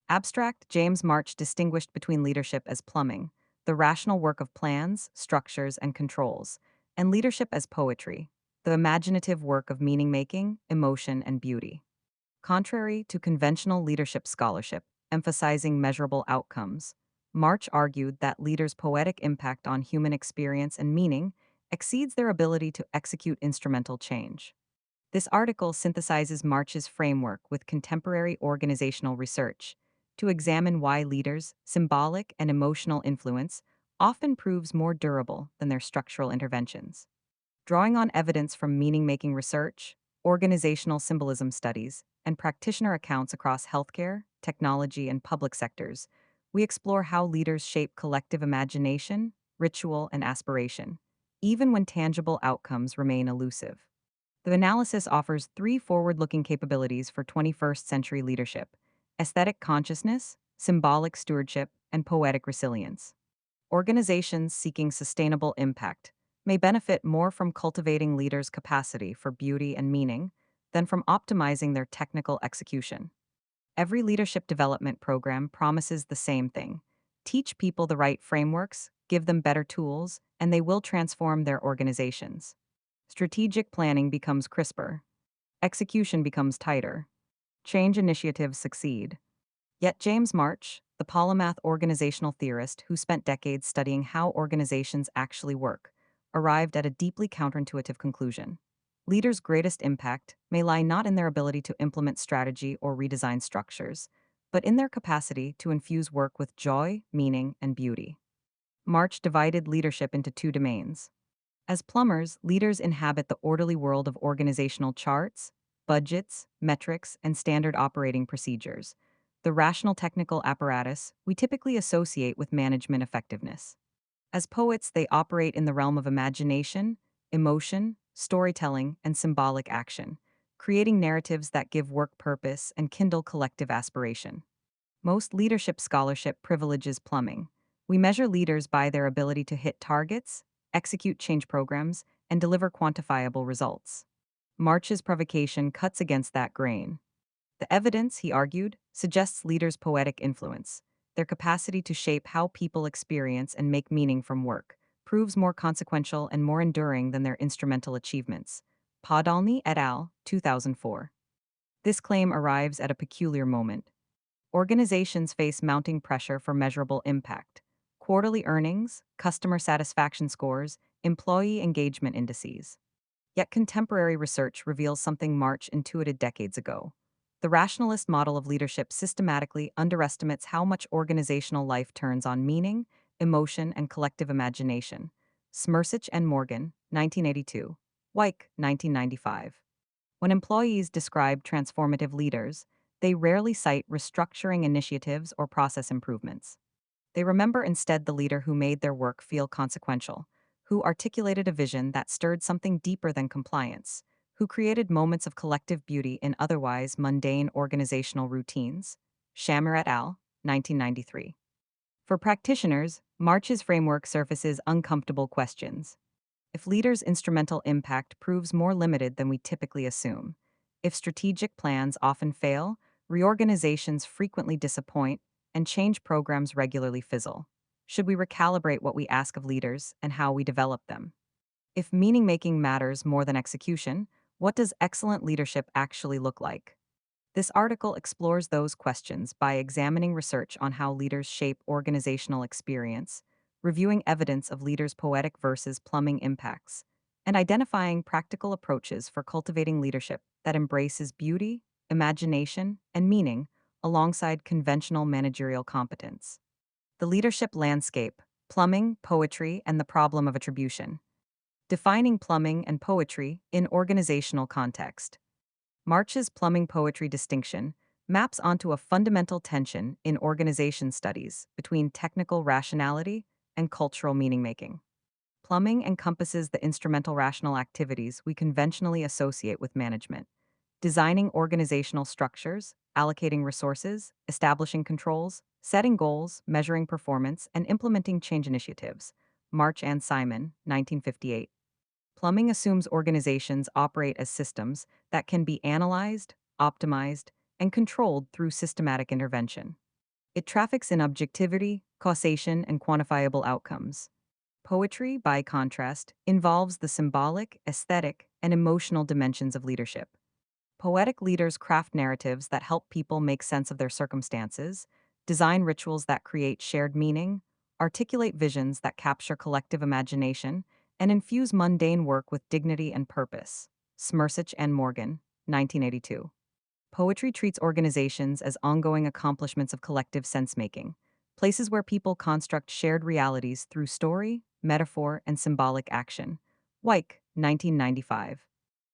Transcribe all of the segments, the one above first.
Abstract, James March distinguished between leadership as plumbing, the rational work of plans, structures, and controls, and leadership as poetry, the imaginative work of meaning making, emotion, and beauty. Contrary to conventional leadership scholarship, emphasizing measurable outcomes, March argued that leaders' poetic impact on human experience and meaning exceeds their ability to execute instrumental change. This article synthesizes March's framework with contemporary organizational research to examine why leaders' symbolic and emotional influence often proves more durable than their structural interventions. Drawing on evidence from meaning making research, organizational symbolism studies, and practitioner accounts across healthcare, technology, and public sectors, we explore how leaders shape collective imagination, ritual, and aspiration, even when tangible outcomes remain elusive. The analysis offers three forward looking capabilities for 21st century leadership: aesthetic consciousness, symbolic stewardship, and poetic resilience. Organizations seeking sustainable impact may benefit more from cultivating leaders' capacity for beauty and meaning than from optimizing their technical execution. Every leadership development program promises the same thing: teach people the right frameworks, give them better tools, and they will transform their organizations. Strategic planning becomes crisper, execution becomes tighter, change initiatives succeed. Yet James March, the polymath organizational theorist who spent decades studying how organizations actually work, arrived at a deeply counterintuitive conclusion. Leaders' greatest impact may lie not in their ability to implement strategy or redesign structures, but in their capacity to infuse work with joy, meaning, and beauty. March divided leadership into two domains. As plumbers, leaders inhabit the orderly world of organizational charts, budgets, metrics, and standard operating procedures, the rational technical apparatus we typically associate with management effectiveness. As poets, they operate in the realm of imagination, emotion, storytelling, and symbolic action, creating narratives that give work purpose and kindle collective aspiration. Most leadership scholarship privileges plumbing. We measure leaders by their ability to hit targets, execute change programs, and deliver quantifiable results. March's provocation cuts against that grain. The evidence, he argued, suggests leaders' poetic influence. Their capacity to shape how people experience and make meaning from work proves more consequential and more enduring than their instrumental achievements. Podolny et al., 2004. This claim arrives at a peculiar moment. Organizations face mounting pressure for measurable impact: quarterly earnings, customer satisfaction scores, employee engagement indices. Yet contemporary research reveals something March intuited decades ago. The rationalist model of leadership systematically underestimates how much organizational life turns on meaning, emotion, and collective imagination. Smersich and Morgan, 1982. Wyke, 1995. When employees describe transformative leaders, they rarely cite restructuring initiatives or process improvements. They remember instead the leader who made their work feel consequential, who articulated a vision that stirred something deeper than compliance, who created moments of collective beauty in otherwise mundane organizational routines. Shammer et al., 1993. For practitioners, March's framework surfaces uncomfortable questions. If leaders' instrumental impact proves more limited than we typically assume, if strategic plans often fail, reorganizations frequently disappoint, and change programs regularly fizzle, should we recalibrate what we ask of leaders and how we develop them? If meaning making matters more than execution, what does excellent leadership actually look like? This article explores those questions by examining research on how leaders shape organizational experience, reviewing evidence of leaders' poetic versus plumbing impacts, and identifying practical approaches for cultivating leadership that embraces beauty, imagination, and meaning alongside conventional managerial competence. The leadership landscape: plumbing, poetry, and the problem of attribution. Defining plumbing and poetry in organizational context. March's plumbing poetry distinction maps onto a fundamental tension in organization studies between technical rationality and cultural meaning making. Plumbing encompasses the instrumental rational activities we conventionally associate with management: designing organizational structures, allocating resources, establishing controls, setting goals, measuring performance, and implementing change initiatives. March and Simon, 1958. Plumbing assumes organizations operate as systems that can be analyzed, optimized, and controlled through systematic intervention. It traffics in objectivity, causation, and quantifiable outcomes. Poetry, by contrast, involves the symbolic, aesthetic, and emotional dimensions of leadership. Poetic leaders craft narratives that help people make sense of their circumstances, design rituals that create shared meaning, articulate visions that capture collective imagination, and infuse mundane work with dignity and purpose. Smirsic and Morgan, 1982. Poetry treats organizations as ongoing accomplishments of collective sense-making, places where people construct shared realities through story, metaphor, and symbolic action. Wyke, 1995.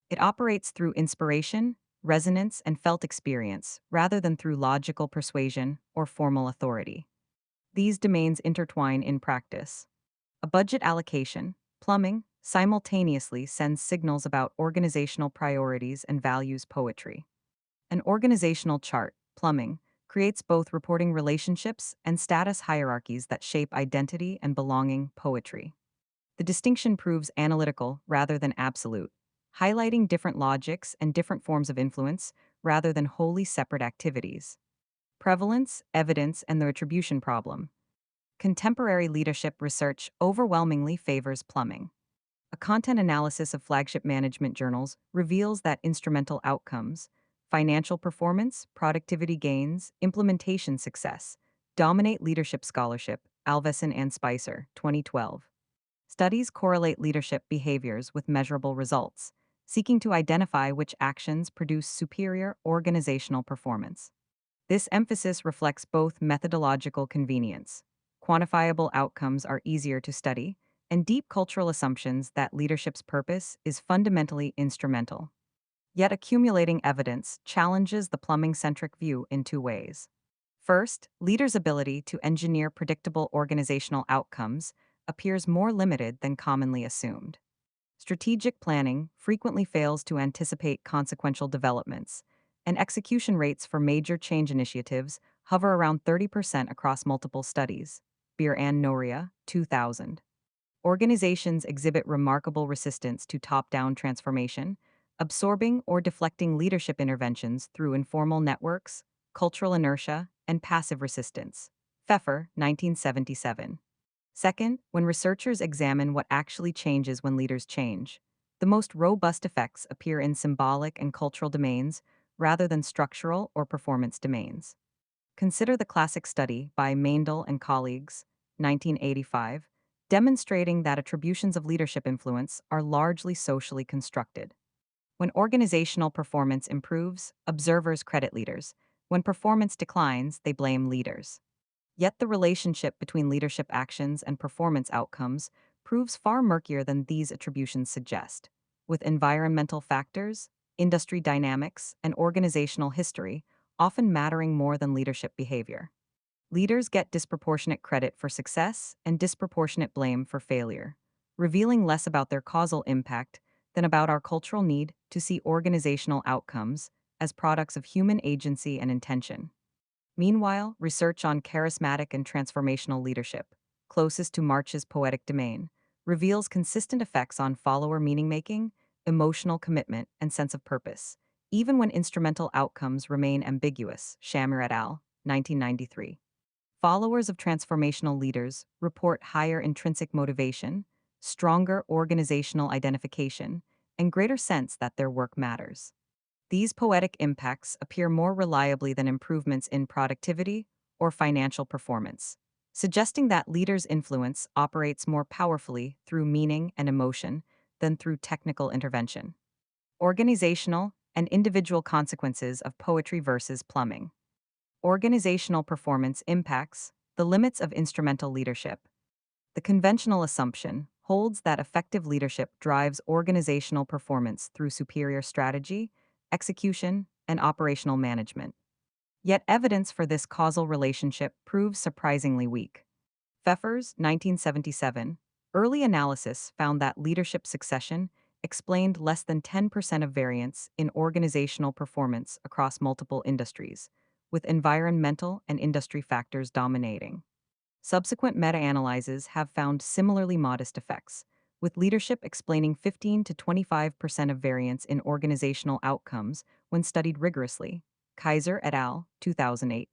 It operates through inspiration, resonance, and felt experience, rather than through logical persuasion or formal authority. These domains intertwine in practice. A budget allocation, plumbing, simultaneously sends signals about organizational priorities and values poetry. An organizational chart, plumbing, creates both reporting relationships and status hierarchies that shape identity and belonging poetry. The distinction proves analytical rather than absolute, highlighting different logics and different forms of influence rather than wholly separate activities. Prevalence, evidence, and the attribution problem. Contemporary leadership research overwhelmingly favors plumbing. A content analysis of flagship management journals reveals that instrumental outcomes, financial performance, productivity gains, implementation success, dominate leadership scholarship. Alveson and Spicer, 2012. Studies correlate leadership behaviors with measurable results, seeking to identify which actions produce superior organizational performance. This emphasis reflects both methodological convenience, quantifiable outcomes are easier to study, and deep cultural assumptions that leadership's purpose is fundamentally instrumental. Yet accumulating evidence challenges the plumbing-centric view in two ways. First, leaders' ability to engineer predictable organizational outcomes appears more limited than commonly assumed. Strategic planning frequently fails to anticipate consequential developments, and execution rates for major change initiatives hover around 30% across multiple studies. Beer and Noria, 2000. Organizations exhibit remarkable resistance to top-down transformation, absorbing or deflecting leadership interventions through informal networks, cultural inertia, and passive resistance. Pfeffer, 1977. Second, when researchers examine what actually changes when leaders change, the most robust effects appear in symbolic and cultural domains rather than structural or performance domains. Consider the classic study by Maindel and colleagues, 1985, demonstrating that attributions of leadership influence are largely socially constructed. When organizational performance improves, observers credit leaders. When performance declines, they blame leaders. Yet the relationship between leadership actions and performance outcomes proves far murkier than these attributions suggest. With environmental factors, industry dynamics, and organizational history often mattering more than leadership behavior. Leaders get disproportionate credit for success and disproportionate blame for failure, revealing less about their causal impact than about our cultural need to see organizational outcomes as products of human agency and intention. Meanwhile, research on charismatic and transformational leadership, closest to March's poetic domain, reveals consistent effects on follower meaning-making, emotional commitment, and sense of purpose, even when instrumental outcomes remain ambiguous. Shamir et al., 1993. Followers of transformational leaders report higher intrinsic motivation, stronger organizational identification, and greater sense that their work matters. These poetic impacts appear more reliably than improvements in productivity or financial performance, suggesting that leaders' influence operates more powerfully through meaning and emotion than through technical intervention. Organizational and individual consequences of poetry versus plumbing. Organizational performance impacts the limits of instrumental leadership. The conventional assumption holds that effective leadership drives organizational performance through superior strategy, execution, and operational management. Yet evidence for this causal relationship proves surprisingly weak. Pfeffer's 1977 early analysis found that leadership succession explained less than 10% of variance in organizational performance across multiple industries, with environmental and industry factors dominating. Subsequent meta-analyses have found similarly modest effects, with leadership explaining 15 to 25% of variance in organizational outcomes when studied rigorously. Kaiser et al., 2008.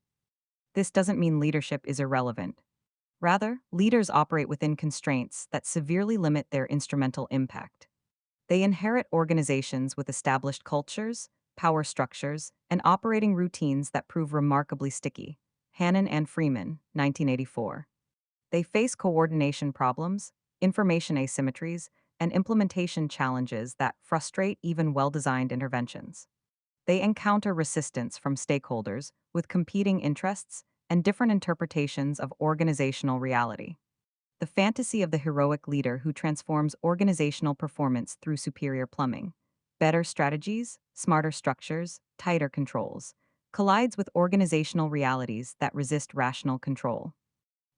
This doesn't mean leadership is irrelevant. Rather, leaders operate within constraints that severely limit their instrumental impact. They inherit organizations with established cultures, power structures, and operating routines that prove remarkably sticky. Hannon and Freeman, 1984. They face coordination problems, information asymmetries, and implementation challenges that frustrate even well designed interventions. They encounter resistance from stakeholders with competing interests and different interpretations of organizational reality. The fantasy of the heroic leader who transforms organizational performance through superior plumbing, better strategies, smarter structures, tighter controls, collides with organizational realities that resist rational control.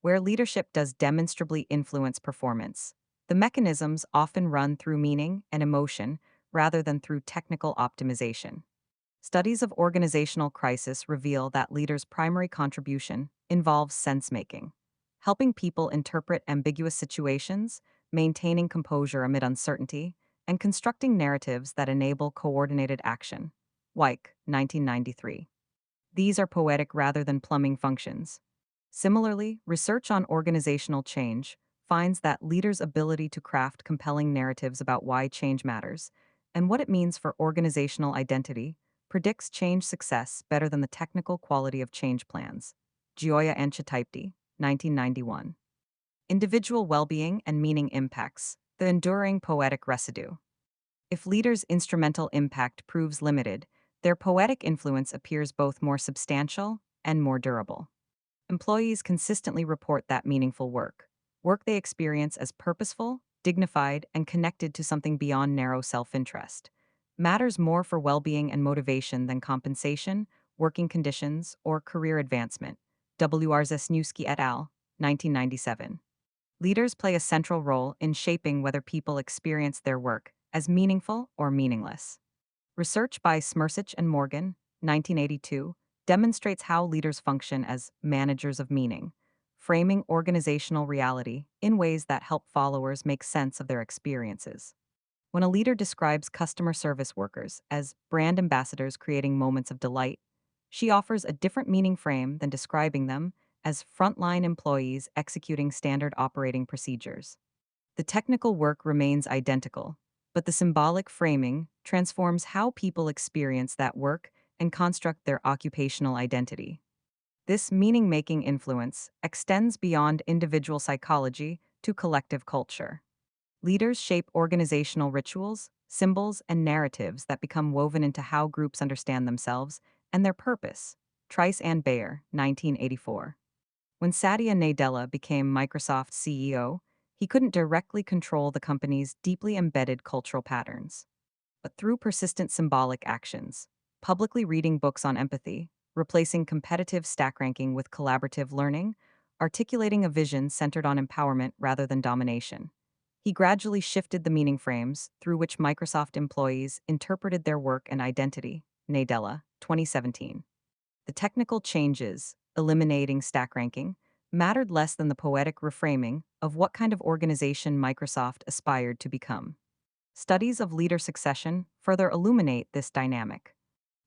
Where leadership does demonstrably influence performance, the mechanisms often run through meaning and emotion rather than through technical optimization. Studies of organizational crisis reveal that leaders' primary contribution involves sense making, helping people interpret ambiguous situations, maintaining composure amid uncertainty, and constructing narratives that enable coordinated action. Wyke, 1993. These are poetic rather than plumbing functions. Similarly, research on organizational change finds that leaders' ability to craft compelling narratives about why change matters and what it means for organizational identity predicts change success better than the technical quality of change plans. Gioia and Chitaipti, 1991. Individual well-being and meaning impacts, the enduring poetic residue. If leaders' instrumental impact proves limited, their poetic influence appears both more substantial and more durable. Employees consistently report that meaningful work they experience as purposeful, dignified, and connected to something beyond narrow self-interest, matters more for well-being and motivation than compensation, working conditions, or career advancement. W.R. Zesniewski et al., 1997. Leaders play a central role in shaping whether people experience their work as meaningful or meaningless. Research by Smirsic and Morgan, 1982, demonstrates how leaders function as managers of meaning, framing organizational reality in ways that help followers make sense of their experiences. When a leader describes customer service workers as brand ambassadors creating moments of delight, she offers a different meaning frame than describing them as frontline employees executing standard operating procedures. The technical work remains identical, but the symbolic framing transforms how people experience that work and construct their occupational identity. This meaning making influence extends beyond individual psychology to collective culture. Leaders shape organizational rituals, symbols, and narratives that become woven into how groups understand themselves and their purpose. Trice and Bayer, 1984. When Satya Nadella became Microsoft's CEO, he couldn't directly control the company's deeply embedded cultural patterns. But through persistent symbolic actions, publicly reading books on empathy, replacing competitive stack ranking with collaborative learning, articulating a vision centered on empowerment rather than domination, he gradually shifted the meaning frames through which Microsoft employees interpreted their work and identity. Nadella, 2017. The technical changes, eliminating stack ranking, mattered less than the poetic reframing of what kind of organization Microsoft aspired to become. Studies of leader succession further illuminate this dynamic.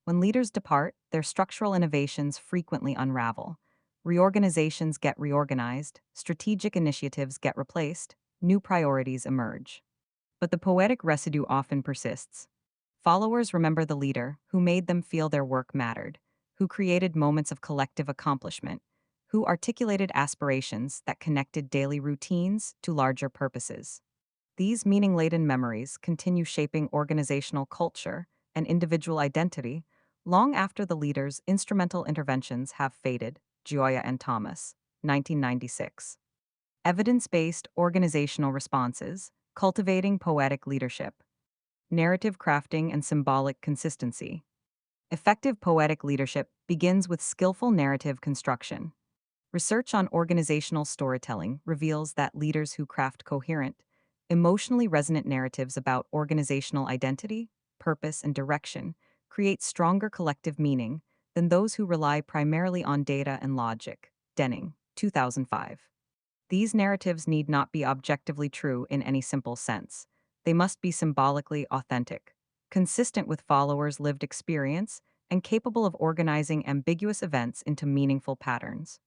When leaders depart, their structural innovations frequently unravel. Reorganizations get reorganized, strategic initiatives get replaced, new priorities emerge. But the poetic residue often persists. Followers remember the leader who made them feel their work mattered, who created moments of collective accomplishment, who articulated aspirations that connected daily routines to larger purposes. These meaning-laden memories continue shaping organizational culture and individual identity long after the leader's instrumental interventions have faded. Gioia and Thomas, 1996. Evidence-based organizational responses, cultivating poetic leadership. Narrative crafting and symbolic consistency. Effective poetic leadership begins with skillful narrative construction. Research on organizational storytelling reveals that leaders who craft coherent, emotionally resonant narratives about organizational identity, purpose, and direction create stronger collective meaning than those who rely primarily on data and logic. Denning, 2005. These narratives need not be objectively true in any simple sense. They must be symbolically authentic, consistent with followers' lived experience, and capable of organizing ambiguous events into meaningful patterns.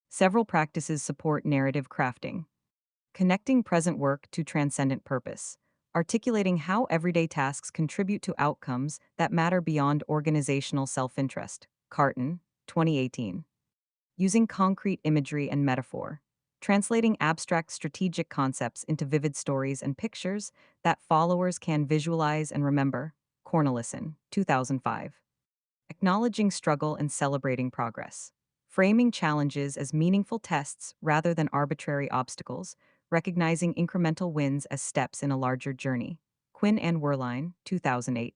Several practices support narrative crafting, connecting present work to transcendent purpose, articulating how everyday tasks contribute to outcomes that matter beyond organizational self interest. Carton, 2018. Using concrete imagery and metaphor, translating abstract strategic concepts into vivid stories and pictures that followers can visualize and remember. Cornelison, 2005. Acknowledging struggle and celebrating progress. Framing challenges as meaningful tests rather than arbitrary obstacles, recognizing incremental wins as steps in a larger journey. Quinn and Werlein, 2008.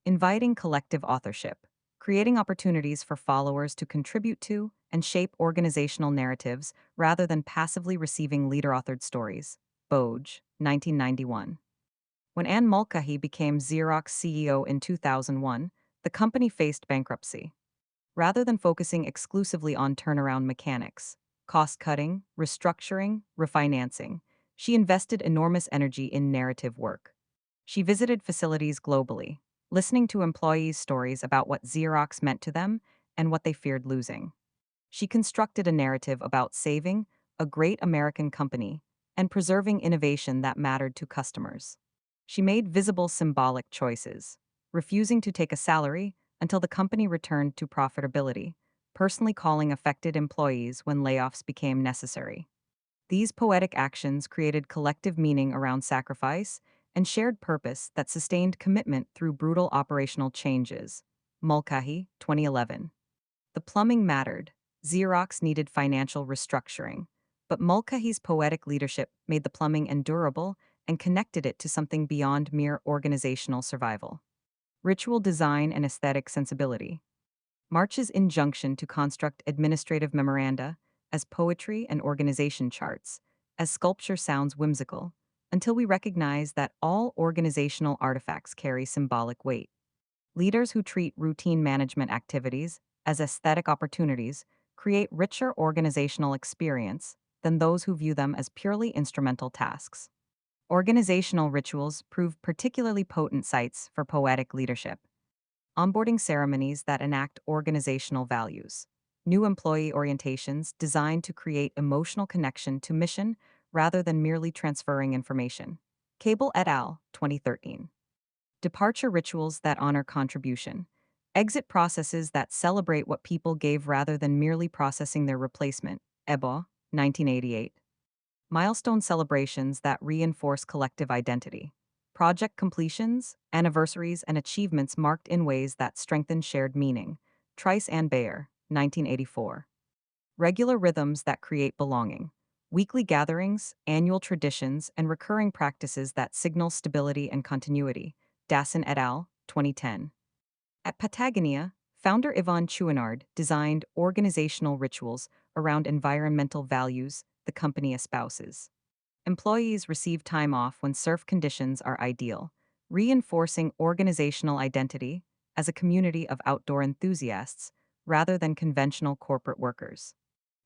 Inviting collective authorship. Creating opportunities for followers to contribute to and shape organizational narratives rather than passively receiving leader-authored stories. Boge, 1991. When Anne Mulcahy became Xerox CEO in 2001, the company faced bankruptcy. Rather than focusing exclusively on turnaround mechanics, cost-cutting, restructuring, refinancing, she invested enormous energy in narrative work. She visited facilities globally, listening to employees' stories about what Xerox meant to them and what they feared losing. She constructed a narrative about saving a great American company and preserving innovation that mattered to customers. She made visible symbolic choices, refusing to take a salary until the company returned to profitability, personally calling affected employees when layoffs became necessary. These poetic actions created collective meaning around sacrifice and shared purpose that sustained commitment through brutal operational changes. Mulcahy, 2011. The plumbing mattered. Xerox needed financial restructuring. But Mulcahy's poetic leadership made the plumbing endurable and connected it to something beyond mere organizational survival. Ritual design and aesthetic sensibility. March's injunction to construct administrative memoranda as poetry and organization charts, as sculpture sounds whimsical, until we recognize that all organizational artifacts carry symbolic weight. Leaders who treat routine management activities as aesthetic opportunities create richer organizational experience than those who view them as purely instrumental tasks. Organizational rituals prove particularly potent sites for poetic leadership. Onboarding ceremonies that enact organizational values. New employee orientations designed to create emotional connection to mission rather than merely transferring information. Cable et al., 2013. Departure rituals that honor contribution. Exit processes that celebrate what people gave rather than merely processing their replacement. Ebo, 1988. Milestone celebrations that reinforce collective identity. Project completions, anniversaries, and achievements marked in ways that strengthen shared meaning. Trice and Bayer, 1984. Regular rhythms that create belonging. Weekly gatherings, annual traditions, and recurring practices that signal stability and continuity. Dassin et al., 2010. At Patagonia, founder Yvon Chouinard designed organizational rituals around environmental values the company espouses. Employees receive time off when surf conditions are ideal, reinforcing organizational identity as a community of outdoor enthusiasts rather than conventional corporate workers.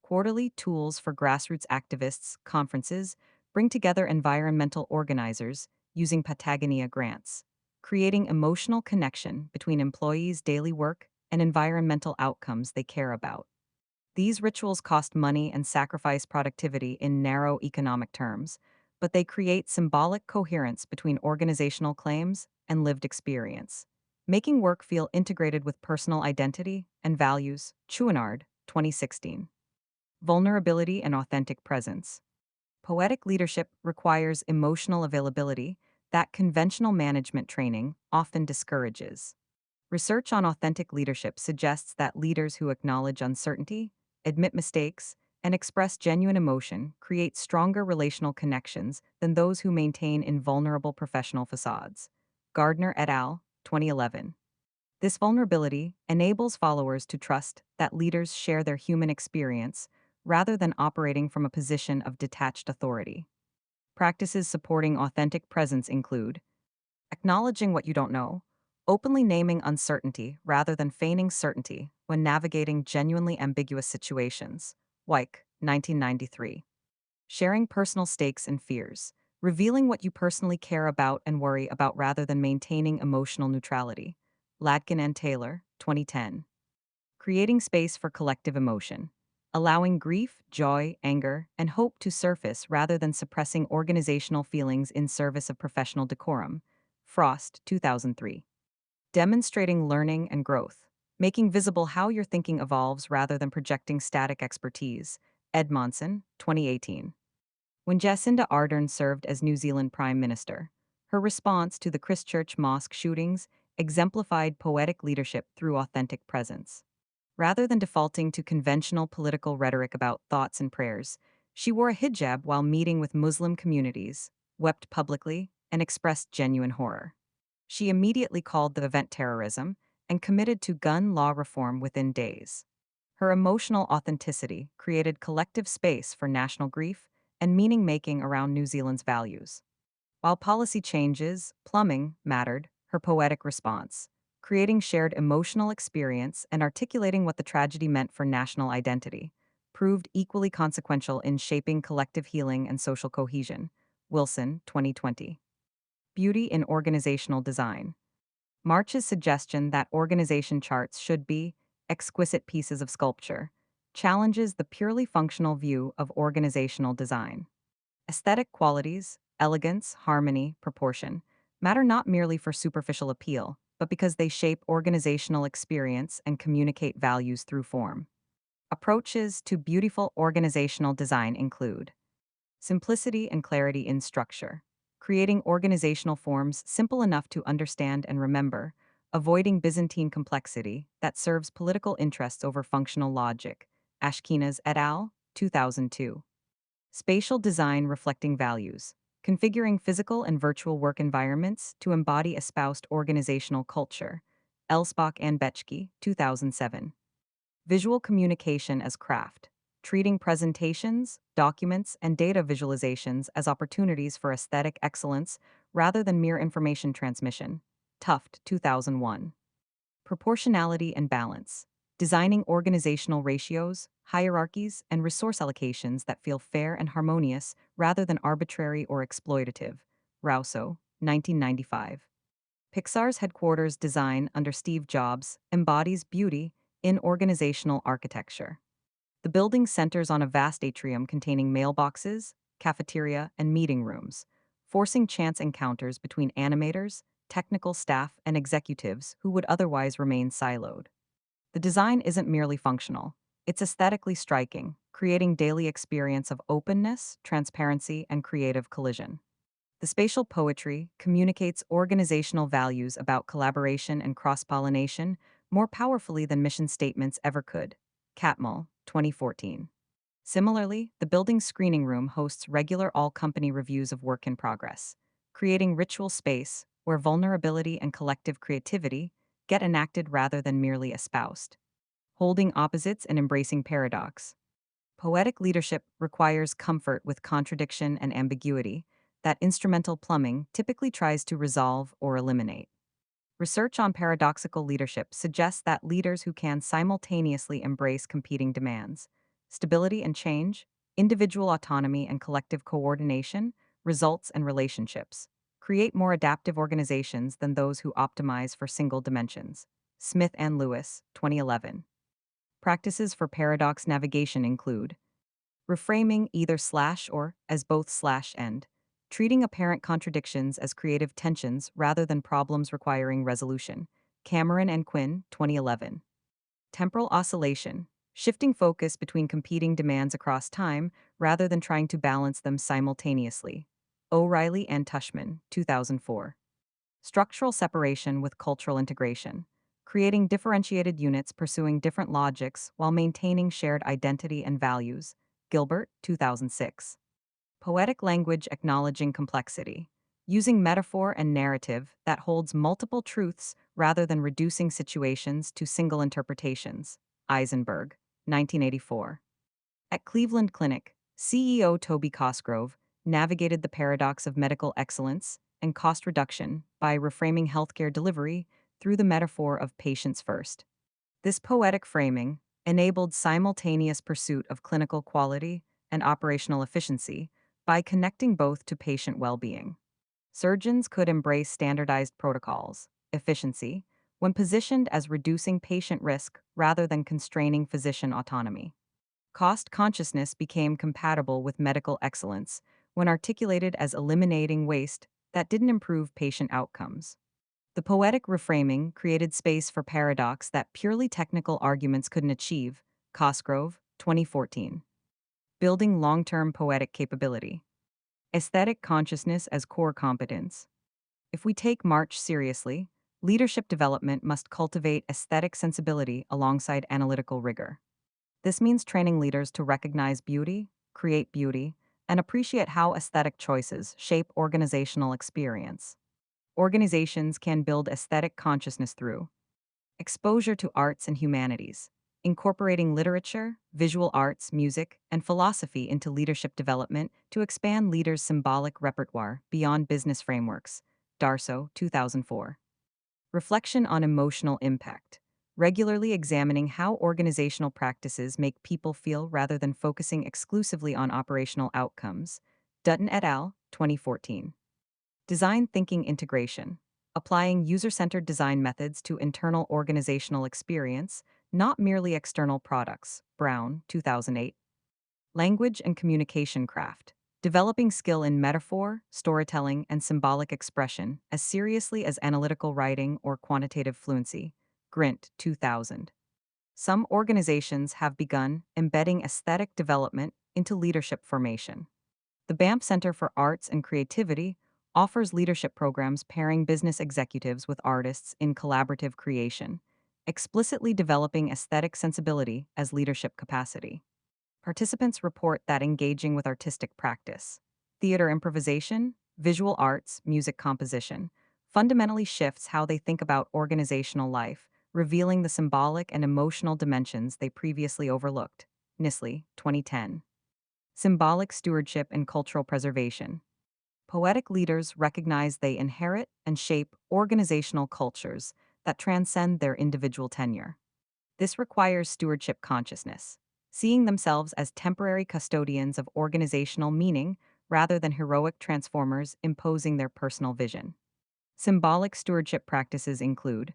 Quarterly tools for grassroots activists, conferences, bring together environmental organizers using Patagonia grants, creating emotional connection between employees' daily work and environmental outcomes they care about. These rituals cost money and sacrifice productivity in narrow economic terms, but they create symbolic coherence between organizational claims and lived experience, making work feel integrated with personal identity and values. Chouinard, 2016. Vulnerability and authentic presence. Poetic leadership requires emotional availability that conventional management training often discourages. Research on authentic leadership suggests that leaders who acknowledge uncertainty, admit mistakes, and express genuine emotion create stronger relational connections than those who maintain invulnerable professional facades. Gardner et al., 2011. This vulnerability enables followers to trust that leaders share their human experience rather than operating from a position of detached authority. Practices supporting authentic presence include acknowledging what you don't know, openly naming uncertainty rather than feigning certainty when navigating genuinely ambiguous situations. Wyke, 1993. Sharing personal stakes and fears, revealing what you personally care about and worry about rather than maintaining emotional neutrality. Latkin and Taylor, 2010. Creating space for collective emotion, allowing grief, joy, anger, and hope to surface rather than suppressing organizational feelings in service of professional decorum. Frost, 2003. Demonstrating learning and growth, making visible how your thinking evolves rather than projecting static expertise. Edmondson, 2018. When Jacinda Ardern served as New Zealand Prime Minister, her response to the Christchurch mosque shootings exemplified poetic leadership through authentic presence. Rather than defaulting to conventional political rhetoric about thoughts and prayers, she wore a hijab while meeting with Muslim communities, wept publicly, and expressed genuine horror. She immediately called the event terrorism and committed to gun law reform within days. Her emotional authenticity created collective space for national grief and meaning making around New Zealand's values. While policy changes, plumbing mattered, her poetic response, creating shared emotional experience and articulating what the tragedy meant for national identity, proved equally consequential in shaping collective healing and social cohesion. Wilson, 2020. Beauty in organizational design. March's suggestion that organization charts should be exquisite pieces of sculpture challenges the purely functional view of organizational design. Aesthetic qualities, elegance, harmony, proportion, matter not merely for superficial appeal, but because they shape organizational experience and communicate values through form. Approaches to beautiful organizational design include simplicity and clarity in structure, creating organizational forms simple enough to understand and remember, avoiding Byzantine complexity that serves political interests over functional logic. Ashkenaz et al., 2002. Spatial design reflecting values, configuring physical and virtual work environments to embody espoused organizational culture. Elsbach and Bechke, 2007. Visual communication as craft, treating presentations, documents, and data visualizations as opportunities for aesthetic excellence rather than mere information transmission. Tuft, 2001. Proportionality and balance, designing organizational ratios, hierarchies, and resource allocations that feel fair and harmonious rather than arbitrary or exploitative. Rousseau, 1995. Pixar's headquarters design under Steve Jobs embodies beauty in organizational architecture. The building centers on a vast atrium containing mailboxes, cafeteria, and meeting rooms, forcing chance encounters between animators, technical staff, and executives who would otherwise remain siloed. The design isn't merely functional, it's aesthetically striking, creating daily experience of openness, transparency, and creative collision. The spatial poetry communicates organizational values about collaboration and cross-pollination more powerfully than mission statements ever could. Catmull, 2014. Similarly, the building's screening room hosts regular all-company reviews of work in progress, creating ritual space where vulnerability and collective creativity get enacted rather than merely espoused. Holding opposites and embracing paradox. Poetic leadership requires comfort with contradiction and ambiguity that instrumental plumbing typically tries to resolve or eliminate. Research on paradoxical leadership suggests that leaders who can simultaneously embrace competing demands, stability and change, individual autonomy and collective coordination, results and relationships, create more adaptive organizations than those who optimize for single dimensions. Smith and Lewis, 2011. Practices for paradox navigation include reframing either slash or as both slash and, treating apparent contradictions as creative tensions rather than problems requiring resolution. Cameron and Quinn, 2011. Temporal oscillation, shifting focus between competing demands across time rather than trying to balance them simultaneously. O'Reilly and Tushman, 2004. Structural separation with cultural integration, creating differentiated units pursuing different logics while maintaining shared identity and values. Gilbert, 2006. Poetic language acknowledging complexity, using metaphor and narrative that holds multiple truths rather than reducing situations to single interpretations. Eisenberg, 1984. At Cleveland Clinic, CEO Toby Cosgrove navigated the paradox of medical excellence and cost reduction by reframing healthcare delivery through the metaphor of patients first. This poetic framing enabled simultaneous pursuit of clinical quality and operational efficiency by connecting both to patient well-being. Surgeons could embrace standardized protocols, efficiency, when positioned as reducing patient risk rather than constraining physician autonomy. Cost consciousness became compatible with medical excellence when articulated as eliminating waste that didn't improve patient outcomes. The poetic reframing created space for paradox that purely technical arguments couldn't achieve. Cosgrove, 2014. Building long-term poetic capability. Aesthetic consciousness as core competence. If we take March seriously, leadership development must cultivate aesthetic sensibility alongside analytical rigor. This means training leaders to recognize beauty, create beauty, and appreciate how aesthetic choices shape organizational experience. Organizations can build aesthetic consciousness through exposure to arts and humanities, incorporating literature, visual arts, music, and philosophy into leadership development to expand leaders' symbolic repertoire beyond business frameworks. Darso, 2004. Reflection on emotional impact. Regularly examining how organizational practices make people feel rather than focusing exclusively on operational outcomes. Dutton et al., 2014. Design thinking integration. Applying user-centered design methods to internal organizational experience, not merely external products. Brown, 2008. Language and communication craft. Developing skill in metaphor, storytelling, and symbolic expression as seriously as analytical writing or quantitative fluency. Grint, 2000. Some organizations have begun embedding aesthetic development into leadership formation. The BAMP Center for Arts and Creativity offers leadership programs pairing business executives with artists in collaborative creation, explicitly developing aesthetic sensibility as leadership capacity. Participants report that engaging with artistic practice, theater improvisation, visual arts, music composition, fundamentally shifts how they think about organizational life, revealing the symbolic and emotional dimensions they previously overlooked. Nisley, 2010. Symbolic stewardship and cultural preservation. Poetic leaders recognize they inherit and shape organizational cultures that transcend their individual tenure. This requires stewardship consciousness, seeing themselves as temporary custodians of organizational meaning rather than heroic transformers imposing their personal vision. Symbolic stewardship practices include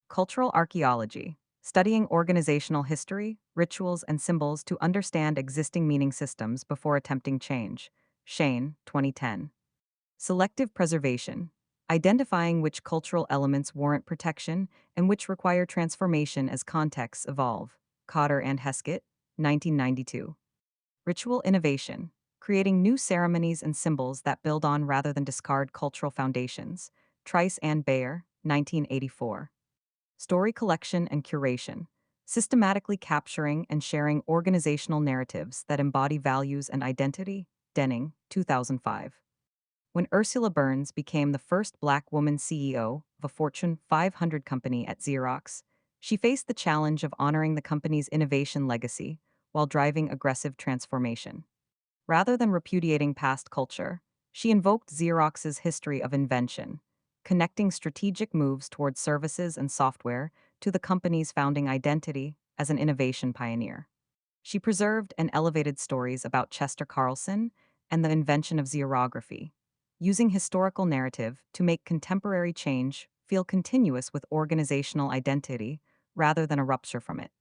cultural archaeology, studying organizational history, rituals, and symbols to understand existing meaning systems before attempting change. Shane, 2010. Selective preservation, identifying which cultural elements warrant protection and which require transformation as contexts evolve. Cotter and Heskett, 1992. Ritual innovation, creating new ceremonies and symbols that build on rather than discard cultural foundations. Trice and Bayer, 1984. Story collection and curation, systematically capturing and sharing organizational narratives that embody values and identity. Denning, 2005. When Ursula Burns became the first Black woman CEO of a Fortune 500 company at Xerox, she faced the challenge of honoring the company's innovation legacy while driving aggressive transformation. Rather than repudiating past culture, she invoked Xerox's history of invention, connecting strategic moves towards services and software to the company's founding identity as an innovation pioneer. She preserved and elevated stories about Chester Carlson and the invention of xerography, using historical narrative to make contemporary change feel continuous with organizational identity rather than a rupture from it.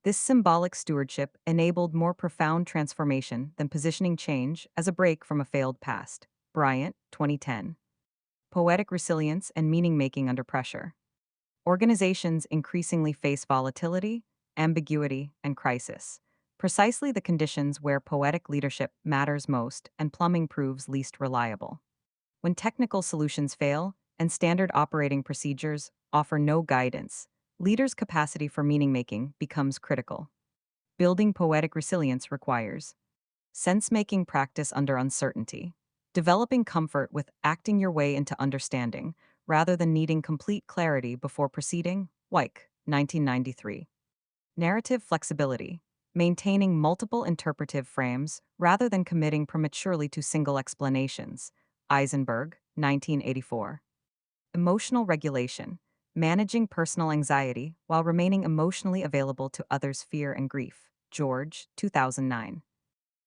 This symbolic stewardship enabled more profound transformation than positioning change as a break from a failed past. Bryant, 2010. Poetic resilience and meaning-making under pressure. Organizations increasingly face volatility, ambiguity, and crisis, precisely the conditions where poetic leadership matters most and plumbing proves least reliable. When technical solutions fail and standard operating procedures offer no guidance, leaders' capacity for meaning-making becomes critical. Building poetic resilience requires sense-making practice under uncertainty, developing comfort with acting your way into understanding rather than needing complete clarity before proceeding. Wyke, 1993. Narrative flexibility, maintaining multiple interpretive frames rather than committing prematurely to single explanations. Eisenberg, 1984. Emotional regulation, managing personal anxiety while remaining emotionally available to others' fear and grief. George, 2009.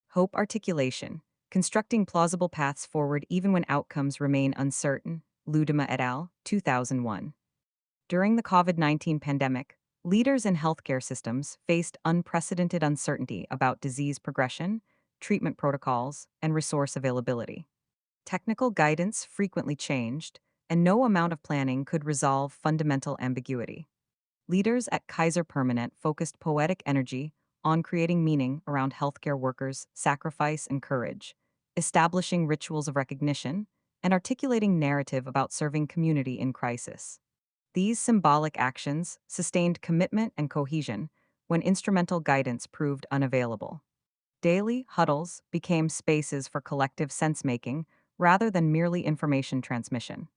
Hope articulation, constructing plausible paths forward even when outcomes remain uncertain. Ludema et al., 2001. During the COVID-19 pandemic, leaders in healthcare systems faced unprecedented uncertainty about disease progression, treatment protocols, and resource availability. Technical guidance frequently changed, and no amount of planning could resolve fundamental ambiguity. Leaders at Kaiser Permanente focused poetic energy on creating meaning around healthcare workers' sacrifice and courage, establishing rituals of recognition, and articulating narrative about serving community in crisis. These symbolic actions sustained commitment and cohesion when instrumental guidance proved unavailable. Daily huddles became spaces for collective sense-making rather than merely information transmission.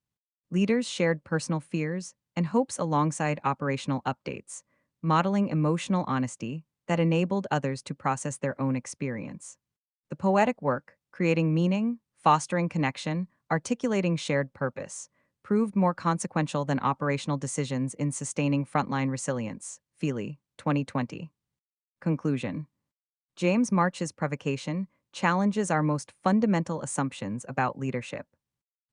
Leaders shared personal fears and hopes alongside operational updates, modeling emotional honesty that enabled others to process their own experience. The poetic work, creating meaning, fostering connection, articulating shared purpose, proved more consequential than operational decisions in sustaining frontline resilience. Feely, 2020. Conclusion. James March's provocation challenges our most fundamental assumptions about leadership.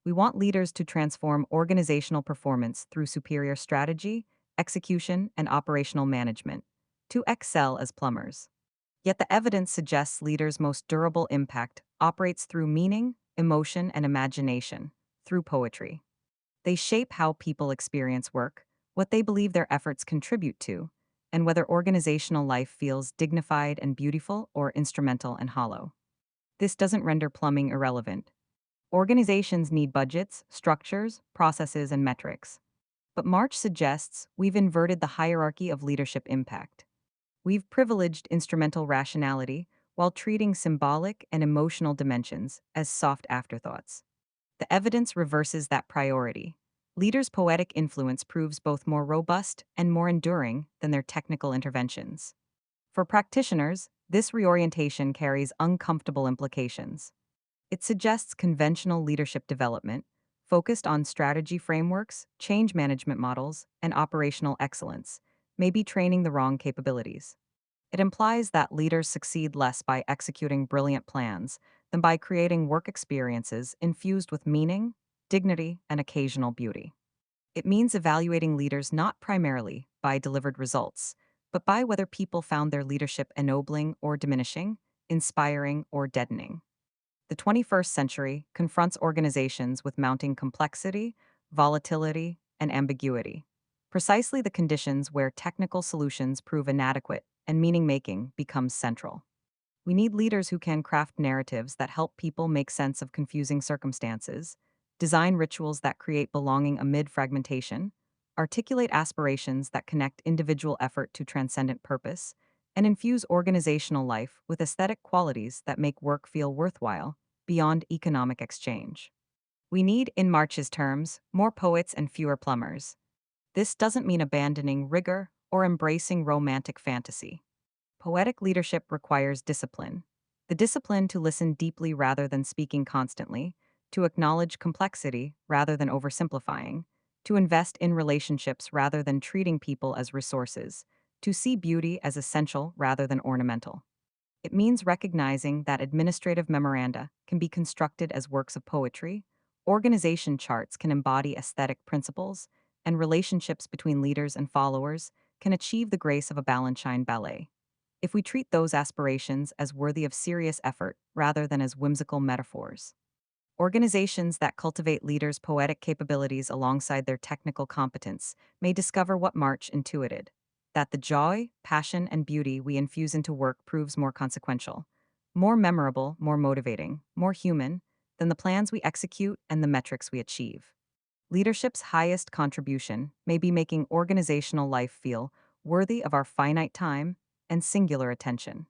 We want leaders to transform organizational performance through superior strategy, execution, and operational management, to excel as plumbers. Yet the evidence suggests leaders' most durable impact operates through meaning, emotion, and imagination, through poetry. They shape how people experience work, what they believe their efforts contribute to, and whether organizational life feels dignified and beautiful or instrumental and hollow. This doesn't render plumbing irrelevant. Organizations need budgets, structures, processes, and metrics. But March suggests we've inverted the hierarchy of leadership impact. We've privileged instrumental rationality while treating symbolic and emotional dimensions as soft afterthoughts. The evidence reverses that priority. Leaders' poetic influence proves both more robust and more enduring than their technical interventions. For practitioners, this reorientation carries uncomfortable implications. It suggests conventional leadership development, focused on strategy frameworks, change management models, and operational excellence, may be training the wrong capabilities. It implies that leaders succeed less by executing brilliant plans than by creating work experiences infused with meaning, dignity, and occasional beauty. It means evaluating leaders not primarily by delivered results, but by whether people found their leadership ennobling or diminishing, inspiring or deadening. The 21st century confronts organizations with mounting complexity, volatility, and ambiguity, precisely the conditions where technical solutions prove inadequate and meaning-making becomes central. We need leaders who can craft narratives that help people make sense of confusing circumstances, design rituals that create belonging amid fragmentation, articulate aspirations that connect individual effort to transcendent purpose, and infuse organizational life with aesthetic qualities that make work feel worthwhile beyond economic exchange. We need, in March's terms, more poets and fewer plumbers. This doesn't mean abandoning rigor or embracing romantic fantasy. Poetic leadership requires discipline. The discipline to listen deeply rather than speaking constantly, to acknowledge complexity rather than oversimplifying, to invest in relationships rather than treating people as resources, to see beauty as essential rather than ornamental. It means recognizing that administrative memoranda can be constructed as works of poetry, organization charts can embody aesthetic principles, and relationships between leaders and followers can achieve the grace of a Balanchine ballet. If we treat those aspirations as worthy of serious effort rather than as whimsical metaphors. Organizations that cultivate leaders' poetic capabilities alongside their technical competence may discover what March intuited, that the joy, passion, and beauty we infuse into work proves more consequential, more memorable, more motivating, more human than the plans we execute and the metrics we achieve. Leadership's highest contribution may be making organizational life feel worthy of our finite time and singular attention.